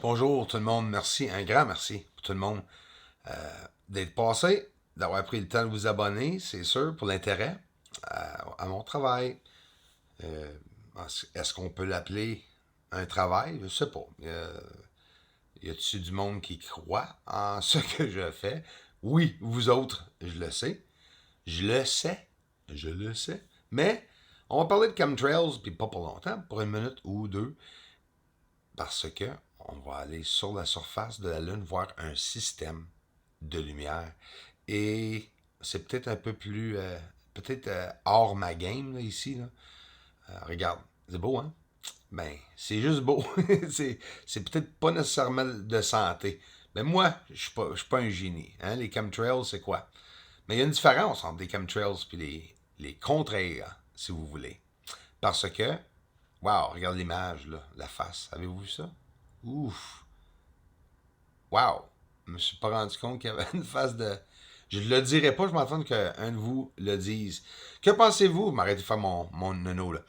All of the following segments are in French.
Bonjour tout le monde, merci, un grand merci pour tout le monde d'être passé, d'avoir pris le temps de vous abonner, c'est sûr, pour l'intérêt à mon travail. Euh, Est-ce qu'on peut l'appeler un travail? Je sais pas. Y a-t-il du monde qui croit en ce que je fais? Oui, vous autres, je le sais. Je le sais. Je le sais. Mais on va parler de chemtrails, puis pas pour longtemps, pour une minute ou deux, parce que on va aller sur la surface de la Lune voir un système de lumière. Et c'est peut-être un peu plus, peut-être hors ma game là, ici. Là. Regarde, c'est beau, hein? Ben, c'est juste beau. c'est peut-être pas nécessairement de santé. Mais moi, je suis pas un génie. Hein? Les chemtrails, c'est quoi? Mais il y a une différence entre les chemtrails et les contraires, si vous voulez. Parce que, wow, regarde l'image, là, la face. Avez-vous vu ça? Ouf! Wow! Je me suis pas rendu compte qu'il y avait une face de. Je ne le dirai pas, je m'attends qu'un de vous le dise. Que pensez-vous? M'arrêtez de faire mon nono là.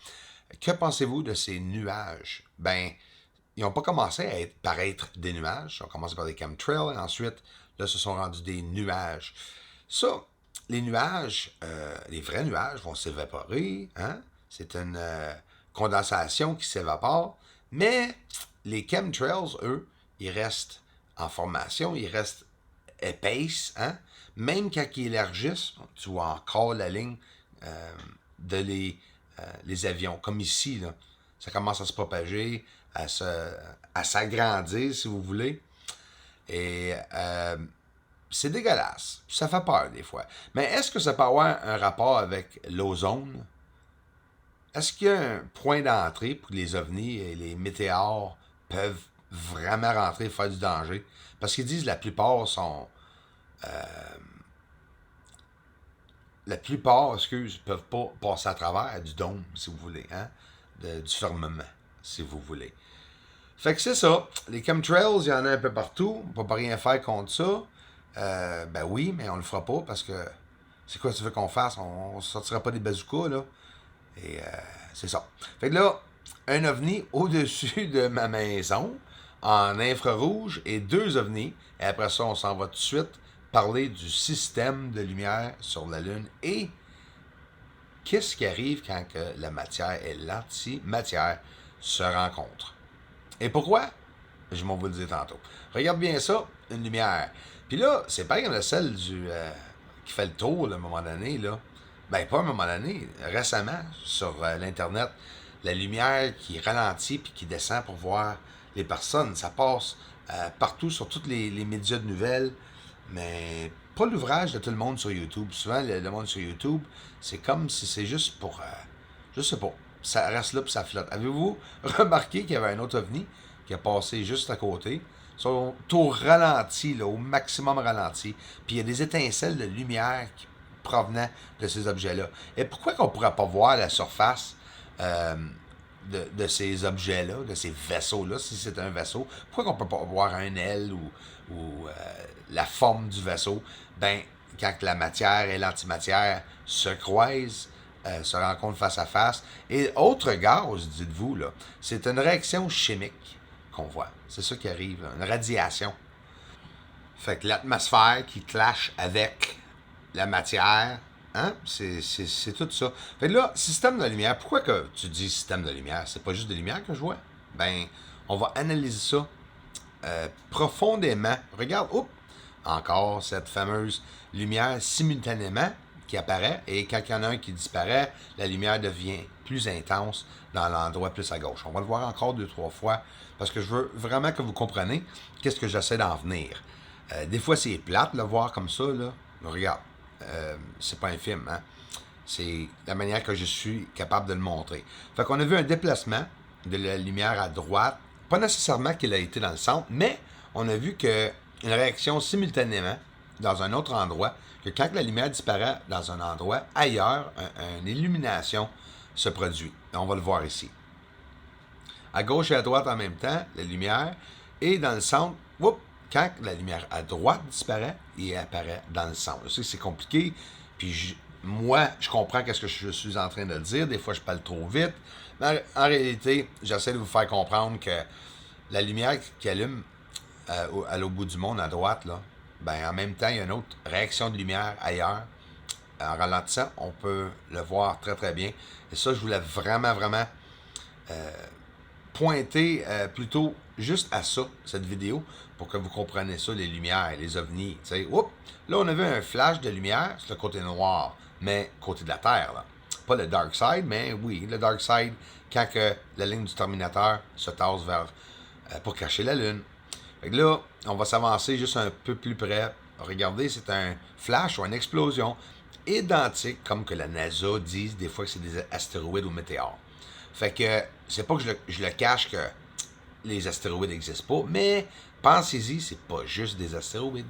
Que pensez-vous de ces nuages? Ben, ils n'ont pas commencé à paraître des nuages. Ils ont commencé par des chemtrails et ensuite, là, se sont rendus des nuages. Ça, les nuages, les vrais nuages vont s'évaporer. Hein? C'est une condensation qui s'évapore. Mais les chemtrails, eux, ils restent en formation, ils restent épaisses. Hein? Même quand ils élargissent, tu vois encore la ligne euh, de les avions. Comme ici, là, ça commence à se propager, à s'agrandir, si vous voulez. Et c'est dégueulasse. Ça fait peur des fois. Mais est-ce que ça peut avoir un rapport avec l'ozone? Est-ce qu'il y a un point d'entrée pour que les ovnis et les météores peuvent vraiment rentrer et faire du danger? Parce qu'ils disent que la plupart, excuse, peuvent pas passer à travers du dôme, si vous voulez, hein? Du firmament, si vous voulez. Fait que c'est ça. Les chemtrails, il y en a un peu partout. On peut pas rien faire contre ça. Ben oui, mais on le fera pas parce que c'est quoi tu veux qu'on fasse? On sortira pas des bazookas, là. Et c'est ça. Fait que là, un ovni au-dessus de ma maison en infrarouge et deux ovnis. Et après ça, on s'en va tout de suite parler du système de lumière sur la Lune et qu'est-ce qui arrive quand que la matière et l'antimatière se rencontrent. Et pourquoi? Je m'en vous le dire tantôt. Regarde bien ça, une lumière. Puis là, c'est pas comme celle qui fait le tour, là, à un moment donné, là. Ben, pas à un moment donné, récemment, sur l'Internet, la lumière qui ralentit puis qui descend pour voir les personnes. Ça passe partout sur tous les médias de nouvelles, mais pas l'ouvrage de tout le monde sur YouTube. Souvent, le monde sur YouTube, c'est comme si c'est juste pour... je sais pas. Ça reste là puis ça flotte. Avez-vous remarqué qu'il y avait un autre ovni qui a passé juste à côté? Ils sont au ralenti, là, au maximum ralenti. Puis il y a des étincelles de lumière qui provenant de ces objets-là. Et pourquoi qu'on ne pourrait pas voir la surface euh, de ces objets-là, de ces vaisseaux-là, si c'est un vaisseau? Pourquoi qu'on ne peut pas voir un aile ou la forme du vaisseau? Ben, quand la matière et l'antimatière se croisent, se rencontrent face à face. Et autre gaz, dites-vous, là, c'est une réaction chimique qu'on voit. C'est ça qui arrive, là, une radiation. Fait que l'atmosphère qui clash avec la matière, hein, c'est tout ça. Fait que là, système de lumière, pourquoi que tu dis système de lumière? C'est pas juste de lumière que je vois? Ben, on va analyser ça profondément. Regarde, oups, encore cette fameuse lumière simultanément qui apparaît et quand il y en a un qui disparaît, la lumière devient plus intense dans l'endroit plus à gauche. On va le voir encore deux, trois fois parce que je veux vraiment que vous compreniez qu'est-ce que j'essaie d'en venir. Des fois, c'est plate de le voir comme ça, là. Mais regarde, c'est pas un film, hein. C'est la manière que je suis capable de le montrer. Fait qu'on a vu un déplacement de la lumière à droite. Pas nécessairement qu'il a été dans le centre, mais on a vu que une réaction simultanément dans un autre endroit, que quand la lumière disparaît dans un endroit ailleurs, une illumination se produit. Et on va le voir ici. À gauche et à droite en même temps, la lumière, et dans le centre, whoop, quand la lumière à droite disparaît, il apparaît dans le centre. Je sais que c'est compliqué, puis moi, je comprends qu'est-ce que je suis en train de dire. Des fois, je parle trop vite. Mais en réalité, j'essaie de vous faire comprendre que la lumière qui allume au bout du monde à droite, là, ben en même temps, il y a une autre réaction de lumière ailleurs. En ralentissant, on peut le voir très très bien. Et ça, je voulais vraiment, vraiment pointer plutôt juste à ça, cette vidéo, pour que vous compreniez ça, les lumières, les ovnis. Oups, là, on avait un flash de lumière, c'est le côté noir, mais côté de la Terre, là. Pas le dark side, mais oui, le dark side, quand que la ligne du Terminateur se tasse vers pour cacher la Lune. Fait que là, on va s'avancer juste un peu plus près. Regardez, c'est un flash ou une explosion identique, comme que la NASA dit des fois que c'est des astéroïdes ou météores. Fait que c'est pas que je le cache que les astéroïdes n'existent pas, mais pensez-y, c'est pas juste des astéroïdes.